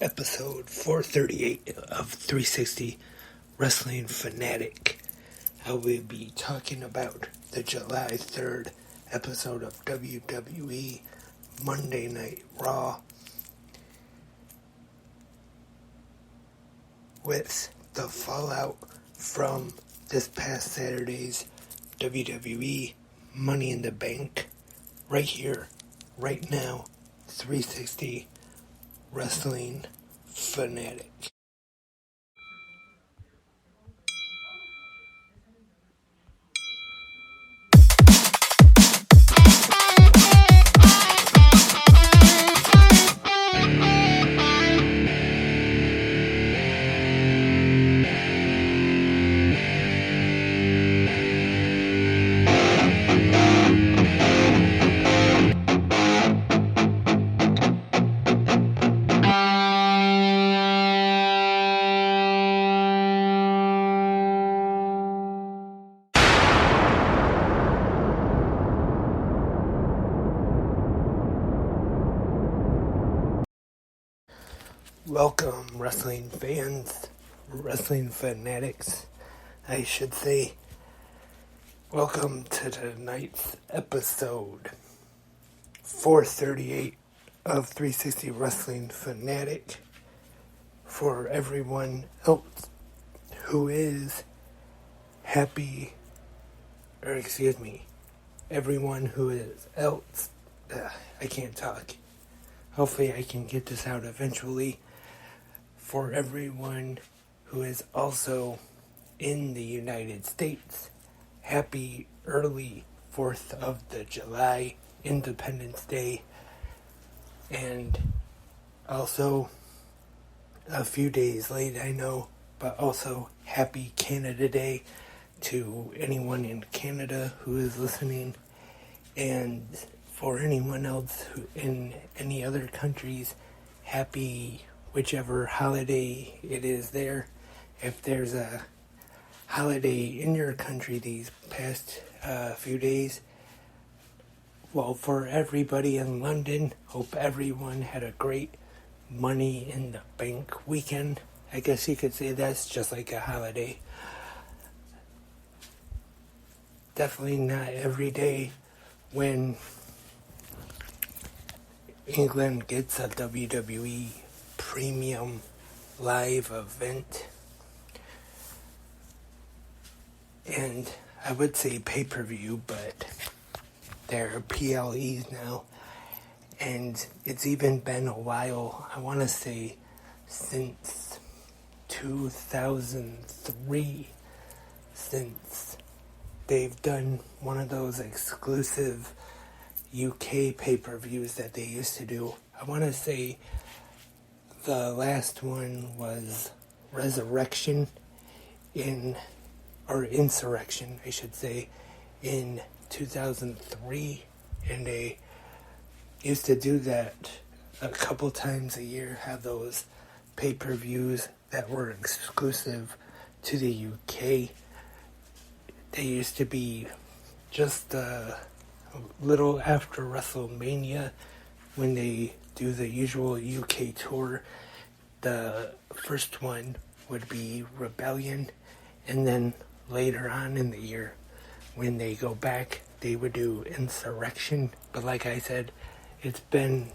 episode 438 of 360 Wrestling Fanatic. I will be talking about the July 3rd episode of WWE Monday Night RAW with the fallout from this past Saturday's WWE Money in the Bank right here, right now, 360 Wrestling Fanatic. Welcome, wrestling fans, wrestling fanatics, I should say. Welcome to tonight's episode 438 of 360 Wrestling Fanatic. For everyone else who is everyone who is else, I can't talk. Hopefully I can get this out eventually. For everyone who is also in the United States, happy early 4th of the July, Independence Day, and also a few days late, I know, but also happy Canada Day to anyone in Canada who is listening, and for anyone else who in any other countries, happy whichever holiday it is there. If there's a holiday in your country these past few days, well, for everybody in London, hope everyone had a great Money in the Bank weekend. I guess you could say that's just like a holiday. Definitely not every day when England gets a WWE premium live event, and I would say pay-per-view, but they're PLEs now, and it's even been a while. I want to say since 2003 since they've done one of those exclusive UK pay-per-views that they used to do. I want to say the last one was Insurrection, I should say, in 2003, and they used to do that a couple times a year, have those pay-per-views that were exclusive to the UK. They used to be just a little after WrestleMania when they do the usual UK tour. The first one would be Rebellion, and then later on in the year when they go back they would do Insurrection. But like I said, it's been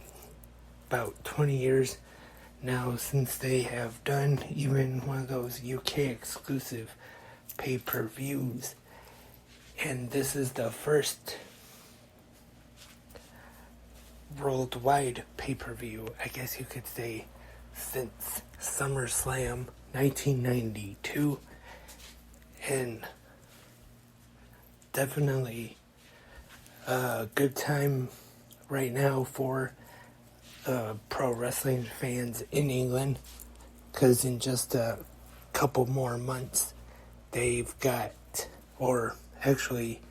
about 20 years now since they have done even one of those UK exclusive pay-per-views, and this is the first worldwide pay-per-view, I guess you could say, since SummerSlam 1992, and definitely a good time right now for pro wrestling fans in England, because in just a couple more months they've got, or actually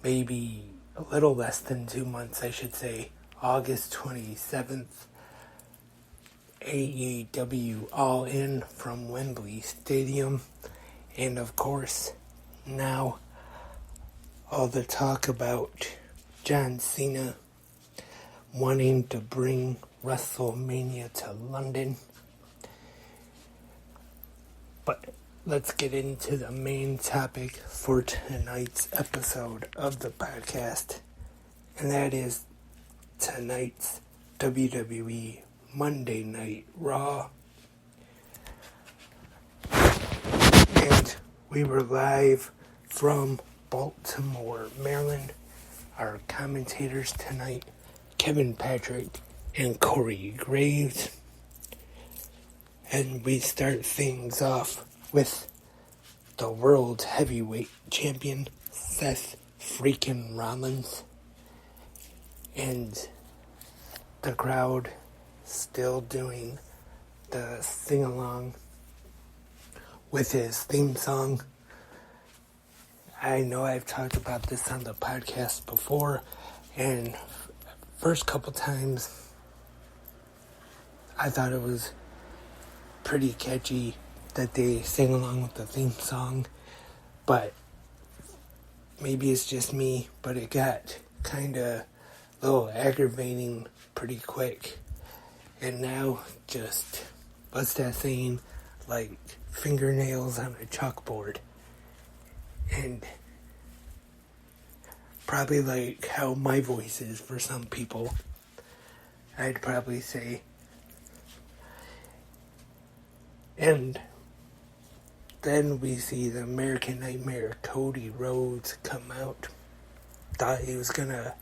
maybe a little less than 2 months, I should say, August 27th, AEW All In from Wembley Stadium. And of course, now all the talk about John Cena wanting to bring WrestleMania to London. But let's get into the main topic for tonight's episode of the podcast, and that is tonight's WWE Monday Night RAW. And we were live from Baltimore, Maryland. Our commentators tonight, Kevin Patrick and Corey Graves. And we start things off with the World Heavyweight Champion, Seth freaking Rollins. And the crowd still doing the sing-along with his theme song. I know I've talked about this on the podcast before, and first couple times I thought it was pretty catchy that they sing along with the theme song, but maybe it's just me, but it got kind of a little aggravating pretty quick. And now just, what's that saying, like fingernails on a chalkboard. And probably like how my voice is for some people, I'd probably say. And then we see the American Nightmare Cody Rhodes come out. Thought he was gonna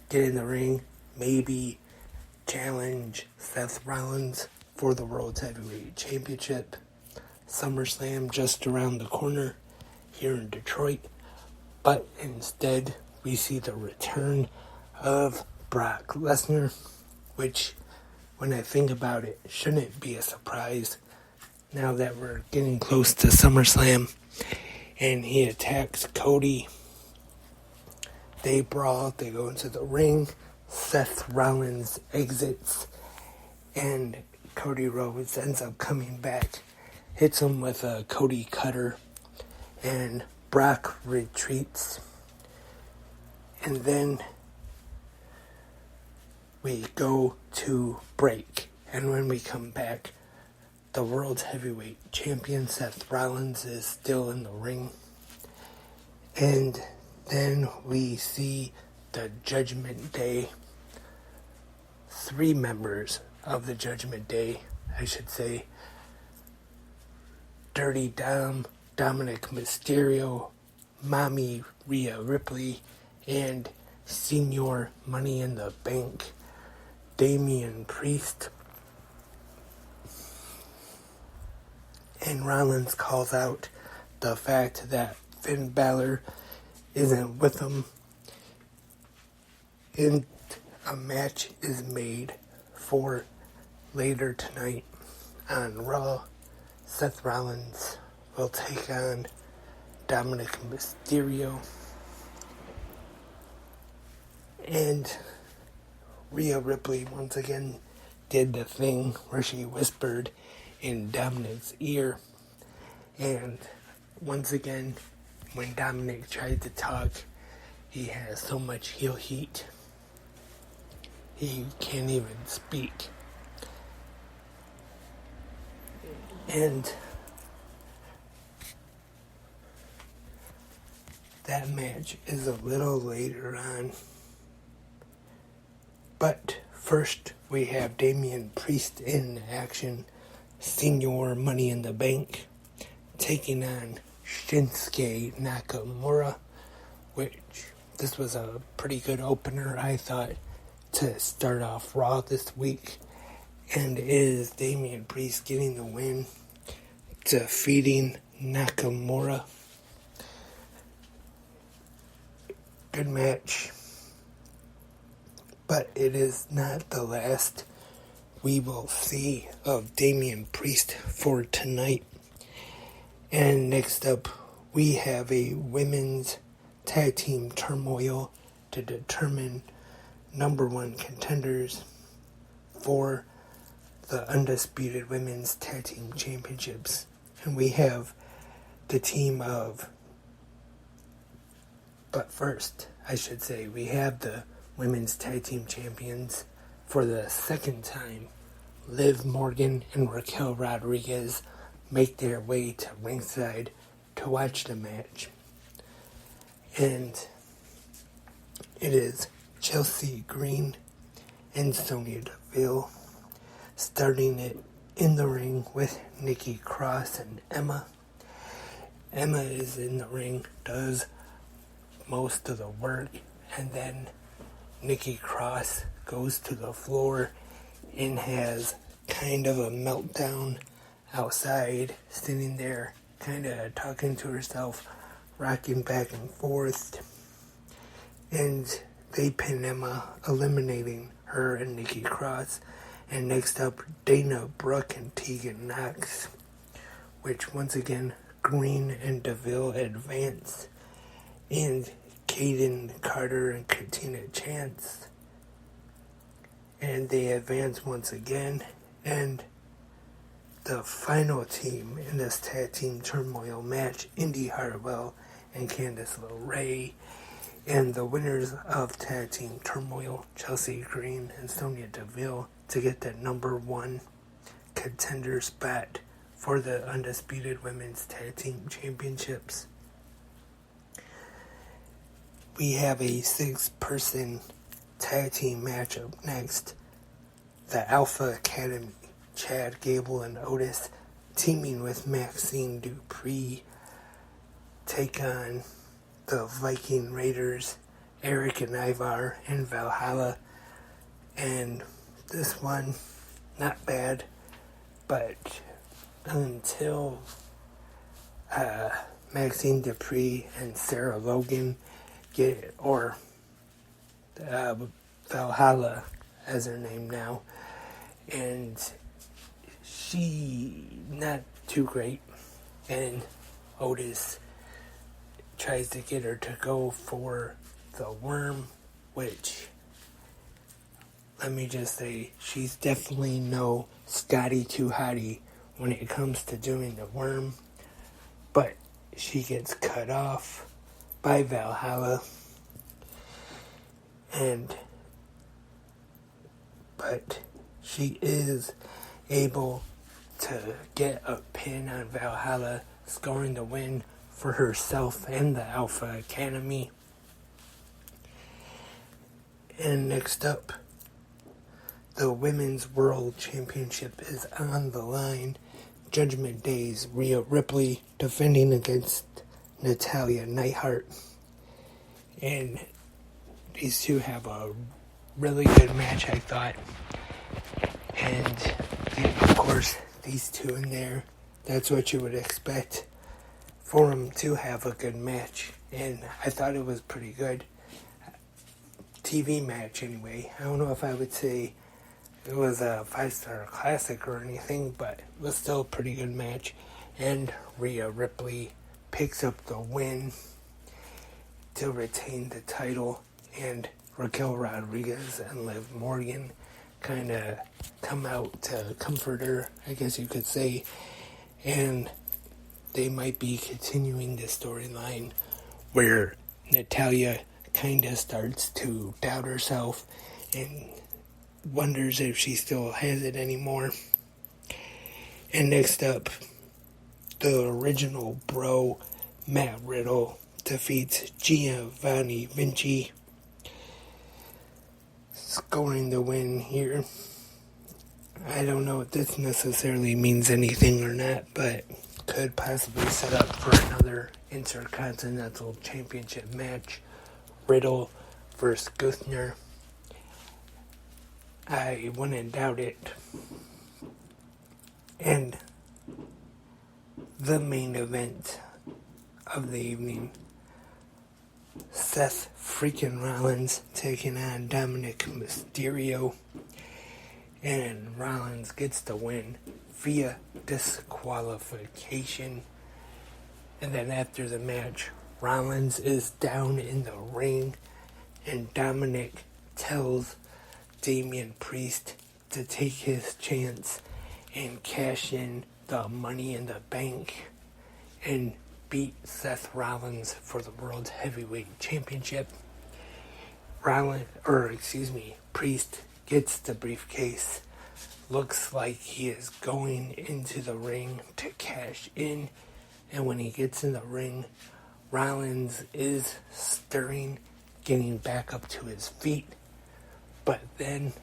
get in the ring, maybe challenge Seth Rollins for the World Heavyweight Championship. SummerSlam just around the corner here in Detroit. But instead, we see the return of Brock Lesnar, which, when I think about it, shouldn't be a surprise now that we're getting close to SummerSlam. And he attacks Cody. They brawl, they go into the ring. Seth Rollins exits, and Cody Rhodes ends up coming back, hits him with a Cody Cutter, and Brock retreats. And then we go to break, and when we come back, the World Heavyweight Champion Seth Rollins is still in the ring. And then we see the Judgment Day. 3 members of the Judgment Day, I should say. Dirty Dom, Dominic Mysterio, Mommy Rhea Ripley, and Senior Money in the Bank, Damian Priest. And Rollins calls out the fact that Finn Balor isn't with him. And a match is made for later tonight on Raw. Seth Rollins will take on Dominic Mysterio. And Rhea Ripley once again did the thing where she whispered in Dominic's ear. And once again, when Dominic tried to talk, he has so much heel heat, he can't even speak. And that match is a little later on. But first, we have Damian Priest in action. Senior Money in the Bank taking on Shinsuke Nakamura, which this was a pretty good opener, I thought, to start off Raw this week. And is Damian Priest getting the win, defeating Nakamura. Good match. But it is not the last we will see of Damian Priest for tonight. And next up, we have a women's tag team turmoil to determine number 1 contenders for the Undisputed Women's Tag Team Championships. And we have the team of... But first, I should say, we have the Women's Tag Team Champions For the second time, Liv Morgan and Raquel Rodriguez make their way to ringside to watch the match. And it is Chelsea Green and Sonya Deville starting it in the ring with Nikki Cross and Emma. Emma is in the ring, does most of the work, and then Nikki Cross goes to the floor and has kind of a meltdown outside, sitting there kind of talking to herself, rocking back and forth, and they pin Emma, eliminating her and Nikki Cross. And next up, Dana Brooke and Tegan Knox, which once again Green and Deville advance, and Kaden Carter and Katina Chance, and they advance once again. And the final team in this tag team turmoil match, Indy Hartwell and Candice LeRae, and the winners of tag team turmoil, Chelsea Green and Sonya Deville, to get the number one contender spot for the Undisputed Women's Tag Team Championships. We have a 6-person tag team matchup next. The Alpha Academy, Chad Gable and Otis, teaming with Maxine Dupree, take on the Viking Raiders, Eric and Ivar, and Valhalla. And this one, not bad, but until Maxine Dupree and Sarah Logan get, or Valhalla as her name now, and she not too great, and Otis tries to get her to go for the worm, which, let me just say, she's definitely no Scotty Too Hottie when it comes to doing the worm, but she gets cut off by Valhalla, but she is able to get a pin on Valhalla, scoring the win for herself and the Alpha Academy. And next up, the Women's World Championship is on the line. Judgment Day's Rhea Ripley defending against Natalya Neidhart. And these two have a really good match, I thought. And of course, these two in there, that's what you would expect for them to have a good match. And I thought it was pretty good. TV match anyway. I don't know if I would say it was a 5-star classic or anything, but it was still a pretty good match. And Rhea Ripley picks up the win to retain the title, and Raquel Rodriguez and Liv Morgan kind of come out to comfort her, I guess you could say, and they might be continuing the storyline where Natalya kind of starts to doubt herself and wonders if she still has it anymore. And next up, the original bro, Matt Riddle, defeats Giovanni Vinci, scoring the win here. I don't know if this necessarily means anything or not, but could possibly set up for another Intercontinental Championship match. Riddle versus Gunther. I wouldn't doubt it. And the main event of the evening, Seth freaking Rollins taking on Dominic Mysterio, and Rollins gets the win via disqualification. And then after the match, Rollins is down in the ring, and Dominic tells Damian Priest to take his chance and cash in the Money in the Bank and beat Seth Rollins for the World Heavyweight Championship. Priest gets the briefcase, looks like he is going into the ring to cash in. And when he gets in the ring, Rollins is stirring, getting back up to his feet. But then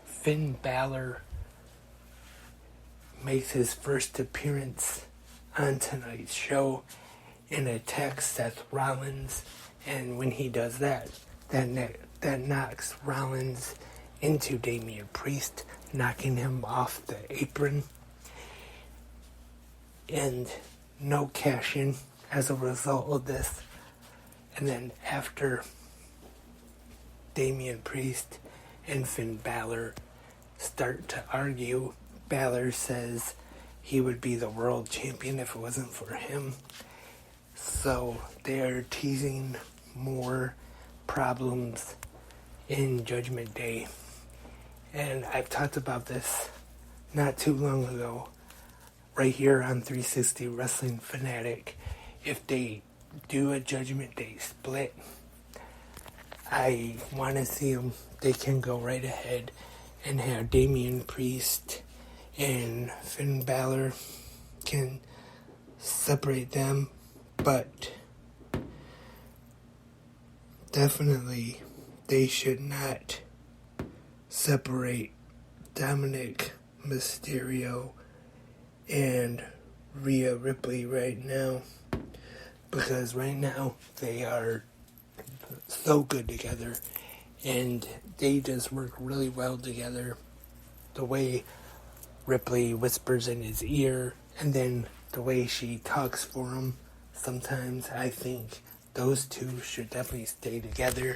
Finn Balor makes his first appearance on tonight's show and attacks Seth Rollins. And when he does that, that knocks Rollins into Damian Priest, knocking him off the apron. And no cash-in as a result of this. And then after Damian Priest and Finn Balor start to argue, Balor says he would be the world champion if it wasn't for him. So they are teasing more problems in Judgment Day. And I've talked about this not too long ago, right here on 360 Wrestling Fanatic. If they do a Judgment Day split, I want to see them. They can go right ahead and have Damian Priest and Finn Balor can separate them, but definitely they should not separate Dominic Mysterio and Rhea Ripley right now, because right now they are so good together and they just work really well together. The way Ripley whispers in his ear and then the way she talks for him, sometimes I think those two should definitely stay together,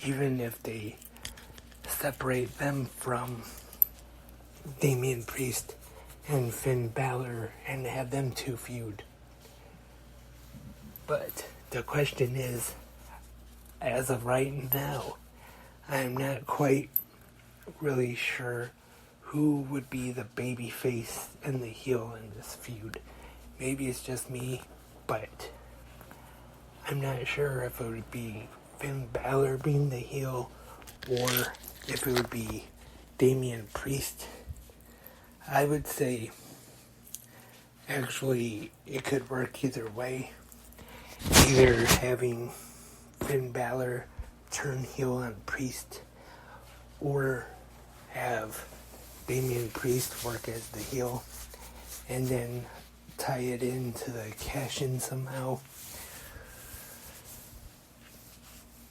even if they separate them from Damian Priest and Finn Balor and have them two feud. But the question is, as of right now, I'm not quite really sure who would be the baby face and the heel in this feud. Maybe it's just me, but I'm not sure if it would be Finn Balor being the heel or if it would be Damian Priest. I would say actually it could work either way. Either having Finn Balor turn heel on Priest or have Damian Priest work as the heel and then tie it into the cash-in somehow.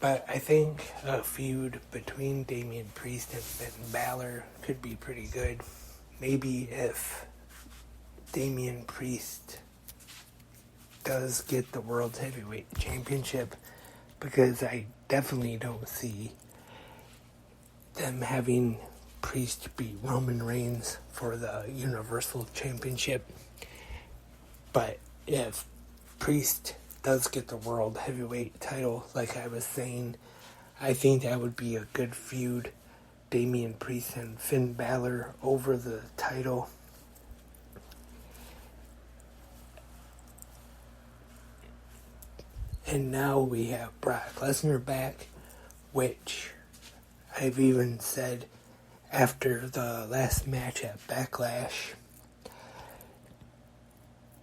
But I think a feud between Damian Priest and Finn Balor could be pretty good. Maybe if Damian Priest does get the World Heavyweight Championship, because I definitely don't see them having Priest beat Roman Reigns for the Universal Championship. But if Priest does get the World Heavyweight title, like I was saying, I think that would be a good feud. Damian Priest and Finn Balor over the title. And now we have Brock Lesnar back, which I've even said after the last match at Backlash,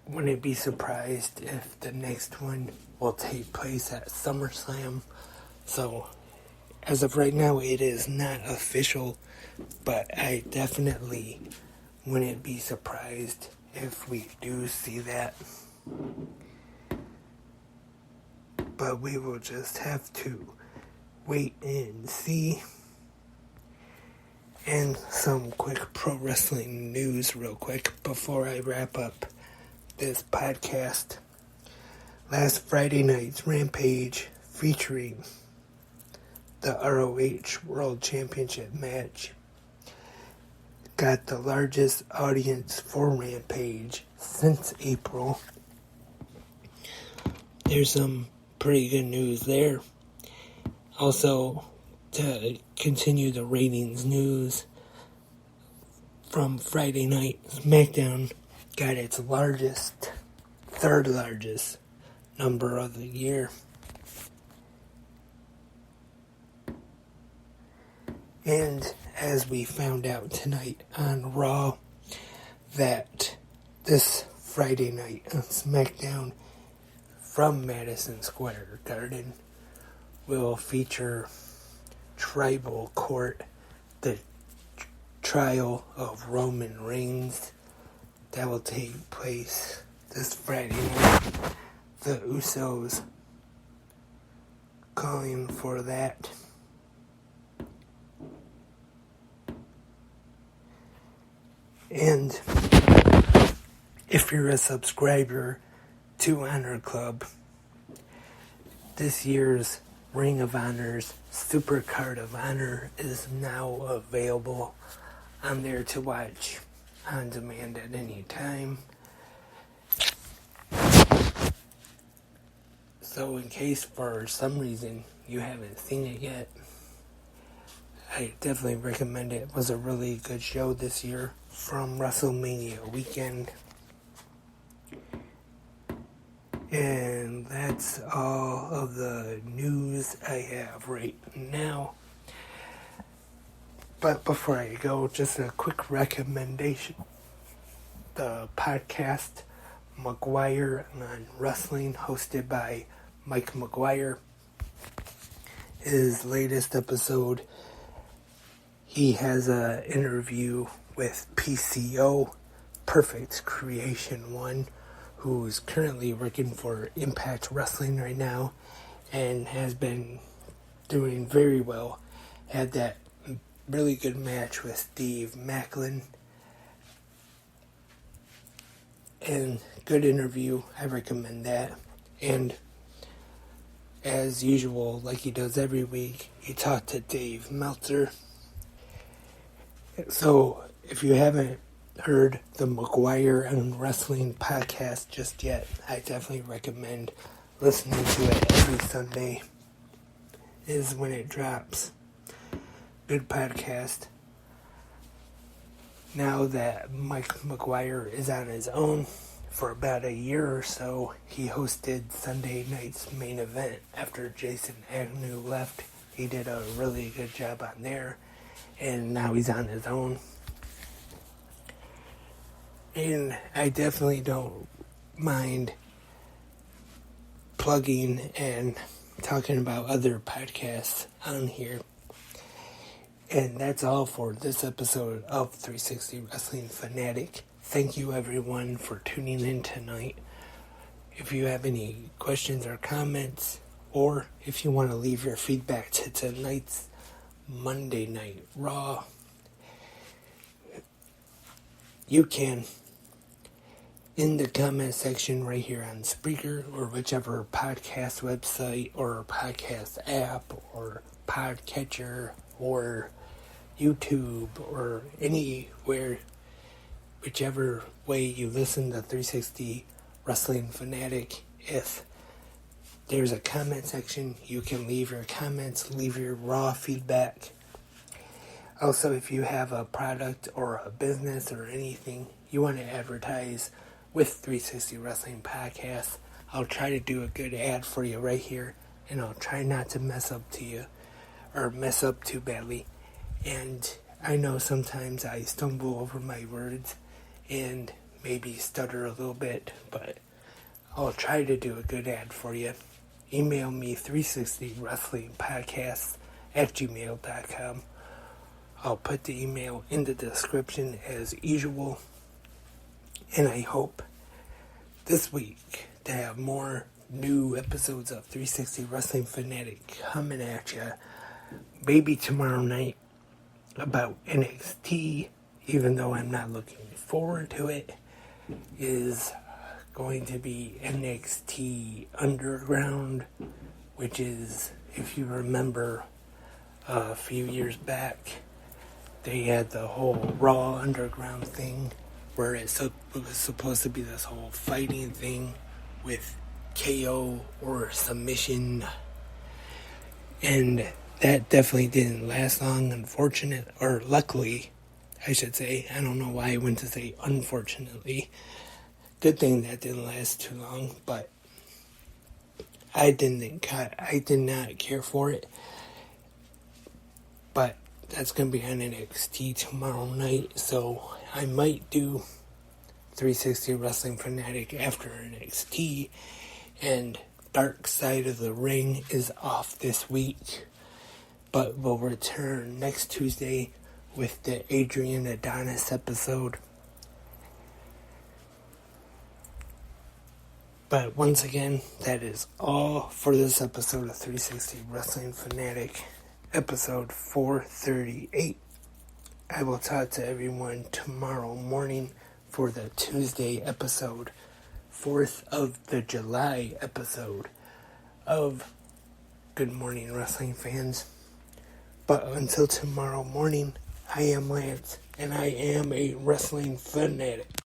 wouldn't be surprised if the next one will take place at SummerSlam. So, as of right now, it is not official, but I definitely wouldn't be surprised if we do see that. But we will just have to wait and see. And some quick pro wrestling news real quick before I wrap up this podcast. Last Friday night's Rampage, featuring the ROH World Championship match, got the largest audience for Rampage since April. There's some pretty good news there. Also, to continue the ratings news from Friday night, SmackDown got its third largest number of the year. And as we found out tonight on Raw, that this Friday night on SmackDown from Madison Square Garden will feature Tribal Court, the trial of Roman Reigns. That will take place this Friday night. The Usos calling for that. And if you're a subscriber to Honor Club, this year's Ring of Honor's Super Card of Honor is now available on there to watch on demand at any time. So in case for some reason you haven't seen it yet, I definitely recommend it. It was a really good show this year from WrestleMania weekend. And that's all of the news I have right now. But before I go, just a quick recommendation. The podcast McGuire on Wrestling, hosted by Mike McGuire. His latest episode, he has an interview with PCO, Perfect Creation 1, who's currently working for Impact Wrestling right now and has been doing very well. Had that really good match with Steve Macklin. And good interview. I recommend that. And as usual, like he does every week, he talked to Dave Meltzer. So if you haven't heard the McGuire and Wrestling podcast just yet, I definitely recommend listening to it every Sunday is when it drops. Good podcast. Now that Mike McGuire is on his own for about a year or so, he hosted Sunday night's main event after Jason Agnew left. He did a really good job on there, and now he's on his own. And I definitely don't mind plugging and talking about other podcasts on here. And that's all for this episode of 360 Wrestling Fanatic. Thank you everyone for tuning in tonight. If you have any questions or comments, or if you want to leave your feedback to tonight's Monday Night RAW, you can in the comment section right here on Spreaker or whichever podcast website or podcast app or podcatcher or YouTube or anywhere, whichever way you listen to 360 Wrestling Fanatic. If there's a comment section, you can leave your comments, leave your raw feedback. Also, if you have a product or a business or anything you want to advertise with 360 Wrestling Podcast, I'll try to do a good ad for you right here, and I'll try not to mess up too badly. And I know sometimes I stumble over my words and maybe stutter a little bit, but I'll try to do a good ad for you. Email me 360wrestlingpodcasts@gmail.com. I'll put the email in the description as usual. And I hope this week to have more new episodes of 360 Wrestling Fanatic coming at you. Maybe tomorrow night about NXT, even though I'm not looking forward to it, is going to be NXT Underground, which is, if you remember, a few years back, they had the whole Raw Underground thing, where it was supposed to be this whole fighting thing with KO or submission, and that definitely didn't last long, luckily, I should say. I don't know why I went to say unfortunately. Good thing that didn't last too long, but I did not care for it. But that's going to be on NXT tomorrow night, so I might do 360 Wrestling Fanatic after NXT, and Dark Side of the Ring is off this week, but will return next Tuesday with the Adrian Adonis episode. But once again, that is all for this episode of 360 Wrestling Fanatic, episode 438. I will talk to everyone tomorrow morning for the Tuesday episode, 4th of the July episode of Good Morning Wrestling Fans. But until tomorrow morning, I am Lance, and I am a wrestling fanatic.